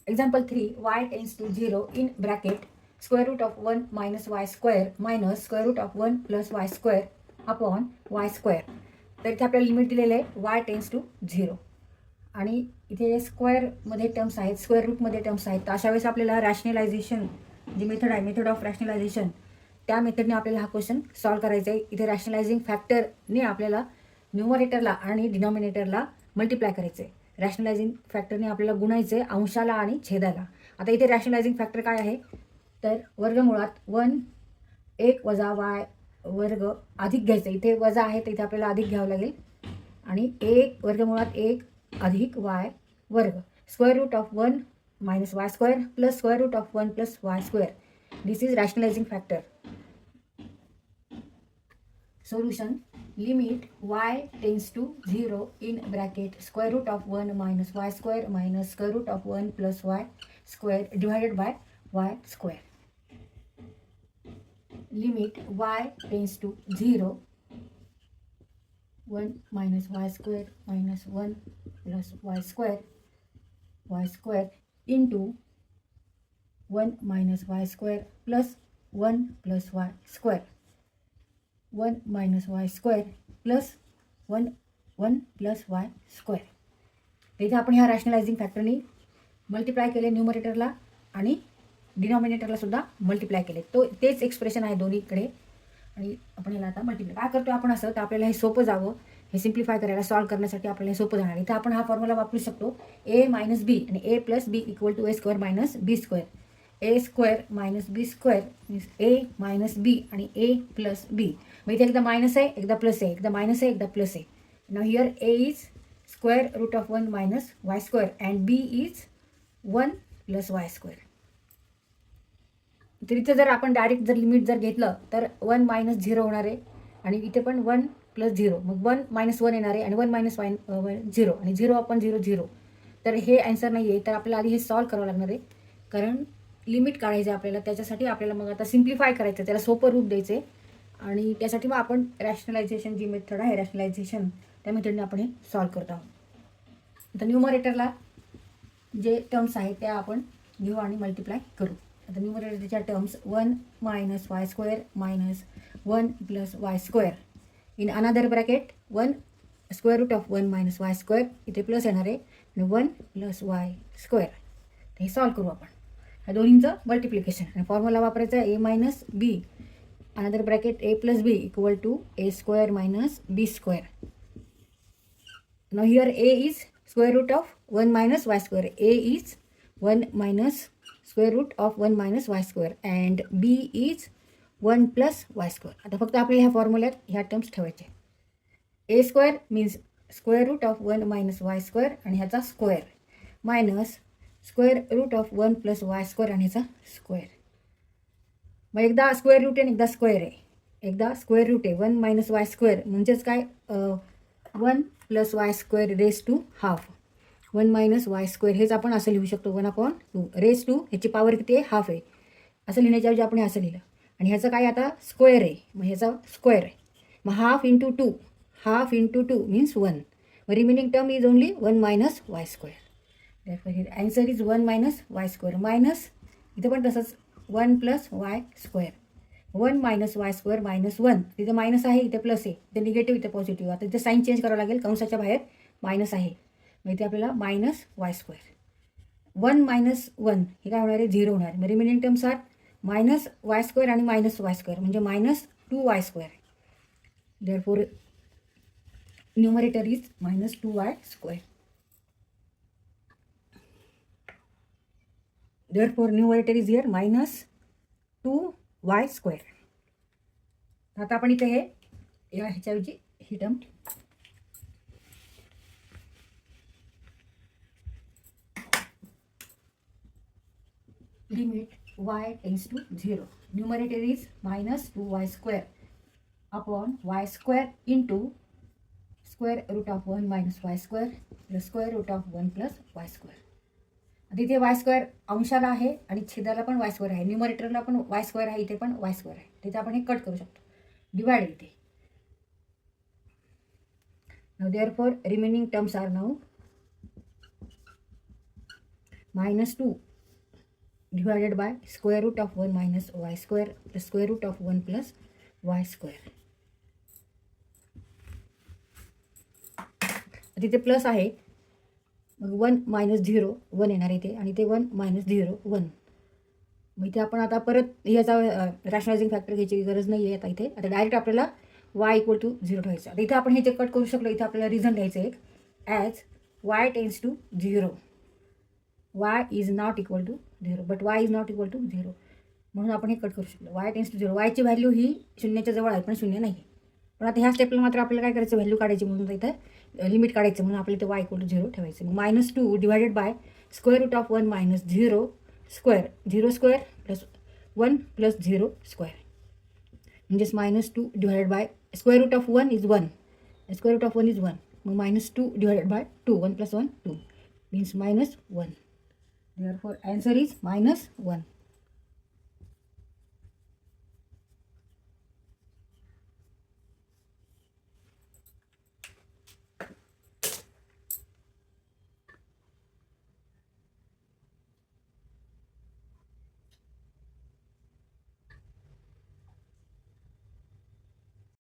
Example 3, y tends to 0 in bracket square root of 1 minus y square minus square root of 1 plus y square upon y square. तर इथे आपल्याला limit दिलेलं आहे y tends to 0 आणि इथे स्क्वेअरमध्ये terms आहेत, स्क्वेअर रूटमध्ये टर्म्स आहेत. तर अशा वेळेस आपल्याला रॅशनलायझेशन जी मेथड आहे, मेथड ऑफ रॅशनलायझेशन, त्या मेथडने आपल्याला हा क्वेश्चन सॉल्व्ह करायचा आहे. इथे रॅशनलायझिंग फॅक्टरने आपल्याला न्यूमरेटरला आणि डिनॉमिनेटरला मल्टिप्लाय करायचं आहे. रॅशनलायझिंग फॅक्टरने आपल्याला गुणायचं आहे अंशाला आणि छेदाला. आता इथे रॅशनलायझिंग फॅक्टर काय आहे, तर वर्गमुळात 1 वजा y वर्ग अधिक घ्यायचं. इथे वजा आहे तर इथे आपल्याला अधिक घ्यावं लागेल आणि 1 वर्गमुळात 1 अधिक y वर्ग square root of 1 minus y square plus square root of 1 plus y square. This is rationalising factor. Solution, limit y tends to 0 in bracket square root of 1 minus y square minus square root of 1 plus y square divided by y square. Limit y tends to 0 1 minus y square minus 1 plus y square into 1 minus y square plus 1 plus y square 1 minus y square plus 1 plus y square. इथे आपण ह्या rationalising फॅक्टरनी multiply केले न्यूमरेटरला आणि डिनॉमिनेटरला सुद्धा multiply केले. तो तेच expression आहे दोन्हीकडे आणि आपण याला आता मल्टिप्लाय काय करतो आपण असं, तर आपल्याला हे सोपं जावं, हे सिम्प्लिफाय करायला सॉल्व्ह करण्यासाठी आपल्याला हे सोपं जाणार. इथं आपण हा फॉर्म्युला वापरू शकतो a मायनस बी आणि a plus b equal to a square minus b square. a square minus b square means a minus b आणि a प्लस बी. मग इथे एकदा मायनस आहे, एकदा प्लस आहे, एकदा मायनस आहे, एकदा प्लस आहे. Now here a is square root of 1 minus y square and b is 1 plus y square. तर इथे जर आपण डायरेक्ट जर लिमिट जर घेतलं तर 1 मायनस 0 होणार आहे आणि इथे पण 1 प्लस 0, मग 1 मायनस 1 येणार आहे आणि 1 मायनस 0 आणि 0 आपण 0 0. तर हे आन्सर नाही आहे. तर आपल्याला आधी हे सॉल्व्ह करावं लागणार आहे कारण लिमिट काढायचं आहे आपल्याला. त्याच्यासाठी आपल्याला मग आता सिम्प्लिफाय करायचं, त्याला सोपं रूप द्यायचं आहे आणि त्यासाठी मग आपण रॅशनलायझेशन जी मेथड आहे रॅशनलायझेशन त्या मेथडने आपण हे सॉल्व्ह करत आहोत. आता न्यूमरेटरला जे टर्म्स आहेत त्या आपण घेऊ आणि मल्टिप्लाय करू. आता न्यूमरेटरच्या terms 1 minus y square minus 1 plus y square in another bracket 1 square root of 1 minus y square, इथे प्लस येणार आहे आणि 1 प्लस y स्क्वेअर. हे सॉल्व्ह करू आपण ह्या दोन्हींचं मल्टिप्लिकेशन आणि फॉर्म्युला वापरायचा a minus b another bracket a plus b equal to a square minus b square. Now here a is square root of 1 minus y square. a is 1 minus square root of 1 minus y square and b is 1 plus y square. आता फक्त आपल्या ह्या फॉर्म्युल्यात ह्या terms ठेवायचे. a square means square root of 1 minus y square आणि ह्याचा square minus square root of 1 plus y square आणि ह्याचा स्क्वेअर. मग एकदा स्क्वेअर रूट आहे आणि एकदा स्क्वेअर आहे. एकदा स्क्वेअर रूट आहे 1 मायनस y स्क्वेअर म्हणजेच काय 1 plus y square raise to half. 1 minus y square हेच आपण असं लिहू शकतो 1/2 रेस टू, ह्याची पॉवर किती आहे हाफ आहे. असं लिहिण्याच्या ऐवजी आपण हे असं लिहिलं आणि ह्याचं काय आता स्क्वेअर आहे मग ह्याचा स्क्वेअर आहे. मग half into 2, half into 2 means 1. मग remaining term is only 1 minus y square. therefore here answer is 1 minus y square minus इथे पण तसंच 1 plus y square. 1 minus y square minus 1, तिथे मायनस आहे इथे प्लस आहे, इथे निगेटिव्ह इथे पॉझिटिव्ह. आता इथे साईन चेंज करावं लागेल, कंसाच्या बाहेर मायनस आहे मग इथे आपल्याला मायनस y स्क्वेअर. 1 मायनस 1 हे काय होणार आहे 0 होणार. मग remaining terms are minus y square आणि मायनस y स्क्वेअर म्हणजे minus 2y square. therefore numerator is minus 2y square. therefore numerator is here minus 2y square. आता आपण इथे हे या ह्याच्याऐवजी ही term limit y tends to 0. Numerator is minus 2y square upon y square into square root of 1 minus y square plus square root of 1 plus y square. आता इथे y square अंशाला आहे आणि छेदाला पण y स्क्वेअर आहे. न्यूमरेटरला पण y square आहे, इथे पण y स्क्वेअर आहे. तिथे आपण हे कट करू शकतो, डिवाइड इथे. Now therefore remaining terms are now -2 divided by square root of 1 minus y square plus square root of 1 plus y square. तिथे प्लस आहे, मग 1 मायनस 0 1 येणार इथे आणि ते 1 मायनस 0 1. मग इथे आपण आता परत याचा रॅशनलायझिंग फॅक्टर घ्यायची गरज नाही आहे आता इथे. आता डायरेक्ट आपल्याला y = 0 ठेवायचं. आता इथे आपण हे जे कट करू शकलो, इथे आपल्याला रिझन द्यायचं एक as y tends to 0, y is not equal to 0 but y is not equal to 0, म्हणून आपण हे कट करू शकलो. y टेन्स टू 0, yची व्हॅल्यू ही 0च्या जवळ आहे पण 0 नाही. पण आता ह्या स्टेपला मात्र आपल्याला काय करायचं, व्हॅल्यू काढायची, म्हणून इथं लिमिट काढायचं, म्हणून आपल्याला इथे y = 0 ठेवायचं. मग -2 divided by square root of 1 minus 0 square 0 square plus 1 plus 0 square, म्हणजेच -2 divided by square root of 1 is 1, square root of 1 is 1, मग -2 divided by 2, 1 plus 1 2 means -1. Therefore answer is -1.